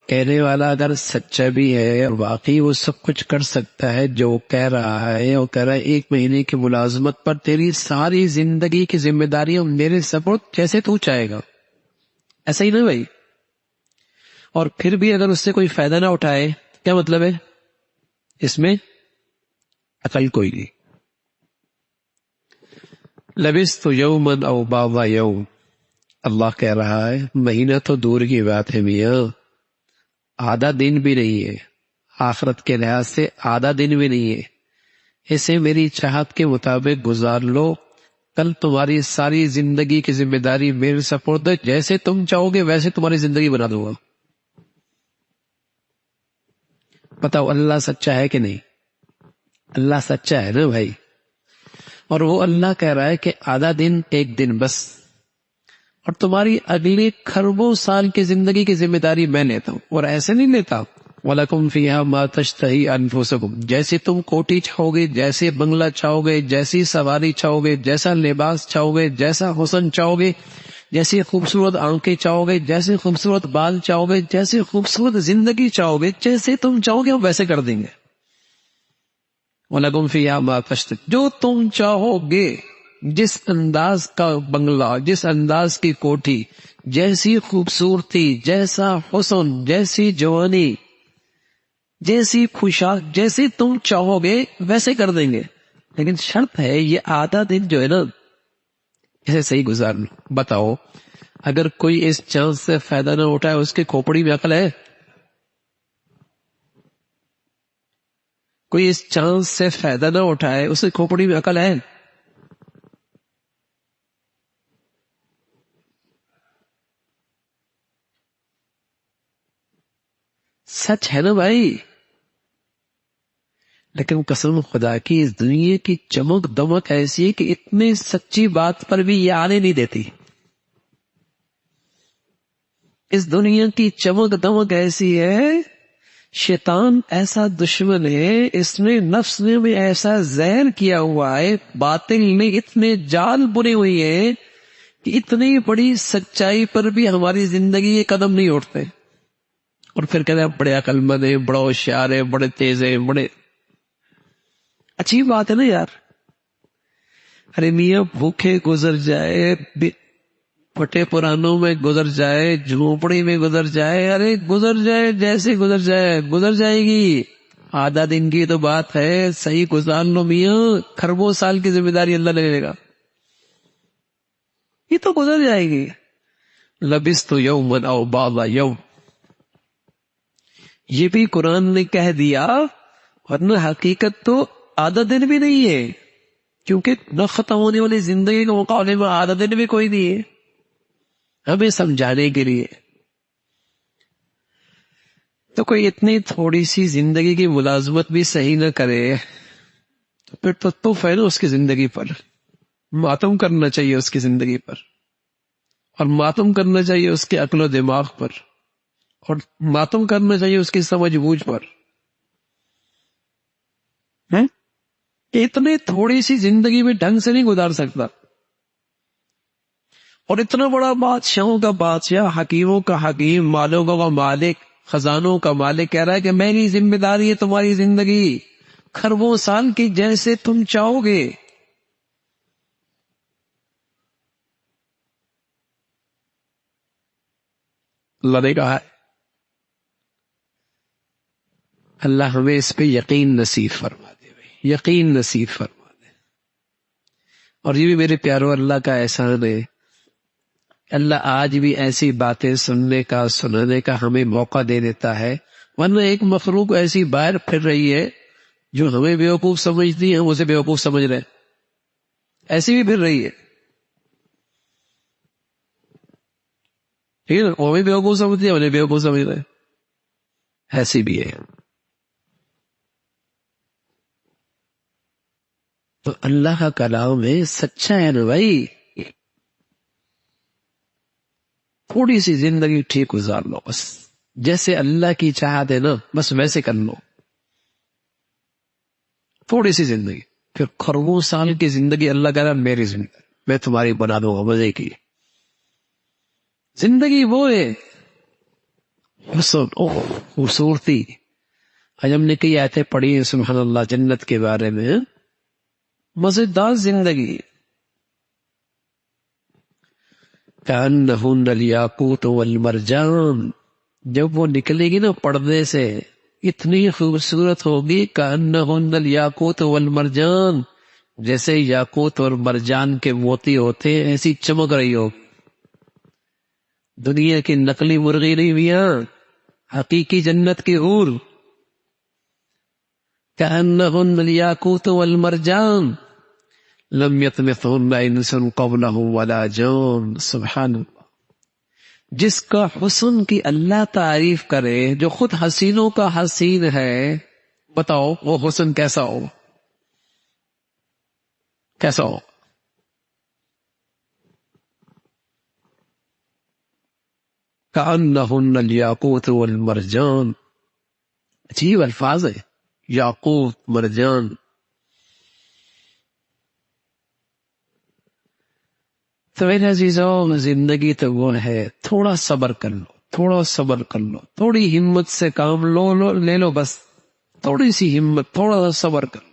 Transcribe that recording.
کہنے والا اگر سچا بھی ہے اور واقعی وہ سب کچھ کر سکتا ہے جو وہ کہہ رہا ہے، اور کہہ رہا ہے 1 مہینے کی ملازمت پر تیری ساری زندگی کی ذمہ داریاں میرے سپرد جیسے تو چاہے گا، ایسا ہی نہیں بھائی؟ اور پھر بھی اگر اس سے کوئی فائدہ نہ اٹھائے، کیا مطلب ہے؟ اس میں عقل کوئی نہیں. لبثت یوما او بعض یوم، اللہ کہہ رہا ہے مہینہ تو دور کی بات ہے میاں، آدھا دن بھی نہیں ہے، آخرت کے لحاظ سے آدھا دن بھی نہیں ہے. اسے میری چاہت کے مطابق گزار لو، کل تمہاری ساری زندگی کی ذمہ داری میرے سپرد ہے، جیسے تم چاہو گے ویسے تمہاری زندگی بنا دوں گا. بتاؤ اللہ سچا ہے کہ نہیں؟ اللہ سچا ہے نا بھائی. اور وہ اللہ کہہ رہا ہے کہ آدھا دن 1 دن بس، اور تمہاری اگلی کھربوں سال کی زندگی کی ذمہ داری میں لیتا ہوں. اور ایسے نہیں لیتا وَلَكُمْ فِيهَا مَا تَشْتَهِي أَنفُسُكُمْ، جیسے تم کوٹھی چاہو گے، جیسے بنگلہ چاہو گے، جیسی سواری چاہو گے، جیسا لباس چاہو گے، جیسا حسن چاہو گے، جیسی خوبصورت آنکھیں چاہو گے، جیسے خوبصورت بال چاہو گے، جیسے خوبصورت زندگی چاہو گے، جیسے تم چاہو گے ہم ویسے کر دیں گے. وَلَكُمْ فِيهَا مَا تَشْتَهِي، جو تم چاہو گے، جس انداز کا بنگلہ، جس انداز کی کوٹھی، جیسی خوبصورتی، جیسا حسن، جیسی جوانی، جیسی خوشاک، جیسی تم چاہو گے ویسے کر دیں گے. لیکن شرط ہے یہ آدھا دن جو ہے نا اسے صحیح گزار لو. بتاؤ اگر کوئی اس چانس سے فائدہ نہ اٹھائے اس کی کھوپڑی میں عقل ہے؟ کوئی اس چانس سے فائدہ نہ اٹھائے اس کی کھوپڑی میں عقل ہے؟ سچ ہے نا بھائی. لیکن قسم خدا کی اس دنیا کی چمک دمک ایسی ہے کہ اتنی سچی بات پر بھی یہ آنے نہیں دیتی. اس دنیا کی چمک دمک ایسی ہے، شیطان ایسا دشمن ہے، اس نے نفس میں ایسا زہر کیا ہوا ہے، باطل میں اتنے جال بنے ہوئی ہیں کہ اتنی بڑی سچائی پر بھی ہماری زندگی کے قدم نہیں اٹھتے. اور پھر کہتے ہیں بڑے عقل مند ہیں، بڑا ہوشیار ہے، بڑے تیز ہیں، بڑے. اچھی بات ہے نا یار. ارے میاں بھوکے گزر جائے، پھٹے پرانوں میں گزر جائے، جھونپڑی میں گزر جائے، ارے گزر جائے، جیسے گزر جائے گزر جائے گی. آدھا دن کی تو بات ہے، صحیح گزار لو میاں، کھربوں سال کی ذمہ داری اللہ لے لے گا، یہ تو گزر جائے گی. لبثت یوما او بعض یوم، یہ بھی قرآن نے کہہ دیا، ورنہ حقیقت تو آدھا دن بھی نہیں ہے، کیونکہ نہ ختم ہونے والی زندگی کے مقابلے میں آدھا دن بھی کوئی نہیں ہے. ہمیں سمجھانے کے لیے تو کوئی اتنی تھوڑی سی زندگی کی ملازمت بھی صحیح نہ کرے تو پھر تو فائدہ اس کی زندگی پر ماتم کرنا چاہیے، اس کی زندگی پر، اور ماتم کرنا چاہیے اس کے عقل و دماغ پر، اور ماتم کرنا چاہیے اس کی سمجھ بوجھ پر. کہ اتنے تھوڑی سی زندگی میں ڈھنگ سے نہیں گزار سکتا. اور اتنا بڑا بادشاہوں کا بادشاہ، حکیموں کا حکیم، مالکوں کا مالک، خزانوں کا مالک کہہ رہا ہے کہ میری ذمہ داری ہے تمہاری زندگی کھربوں سال کی، جیسے تم چاہو گے. اللہ نے کہا ہے. اللہ ہمیں اس پہ یقین نصیب فرما دے بھائی، یقین نصیب فرما دے. اور یہ بھی میرے پیارو اللہ کا احسان ہے، اللہ آج بھی ایسی باتیں سننے کا سنانے کا ہمیں موقع دے دیتا ہے. ورنہ ایک مخلوق ایسی باہر پھر رہی ہے جو ہمیں بیوقوف سمجھتی ہے، ہم اسے بیوقوف سمجھ رہے ہیں، ایسی بھی پھر رہی ہے. ٹھیک ہے، وہ بھی بیوقوف سمجھتی ہے، انہیں بیوقوف سمجھ رہے ہیں، ایسی بھی ہے. تو اللہ کا کلام ہے، سچا ہے نا بھائی. تھوڑی سی زندگی ٹھیک گزار لو، بس جیسے اللہ کی چاہت ہے نا بس ویسے کر لو. تھوڑی سی زندگی، پھر کھربوں سال کی زندگی اللہ کہہ رہا میری زندگی میں تمہاری بنا دوں گا مزے کی. زندگی وہ ہے حسن، خوبصورتی. آج ہم نے کئی آیتیں پڑھی ہیں سبحان اللہ جنت کے بارے میں. مزیدار زندگی. کأنہن الیاقوت والمرجان، جب وہ نکلے گی نا پردے سے اتنی خوبصورت ہوگی. کأنہن الیاقوت والمرجان، جیسے یاقوت اور مرجان کے موتی ہوتے ہیں ایسی چمک رہی ہو. دنیا کی نقلی مرغی نہیں میاں، حقیقی جنت کی حور. کأنہن الیاقوت والمرجان لم یطمثہن انس قبلہم ولا جان. سبحان اللہ. جس کا حسن کی اللہ تعریف کرے، جو خود حسینوں کا حسین ہے، بتاؤ وہ حسن کیسا ہو؟ کیسا ہو؟ کأنہن الیاقوت والمرجان. عجیب الفاظ ہے، یاقوت مرجان. تو میرے عزیزوں، زندگی تو وہ ہے، تھوڑا صبر کر لو، تھوڑا صبر کر لو، تھوڑی ہمت سے کام لے لو بس. تھوڑی سی ہمت، تھوڑا سا صبر کر لو.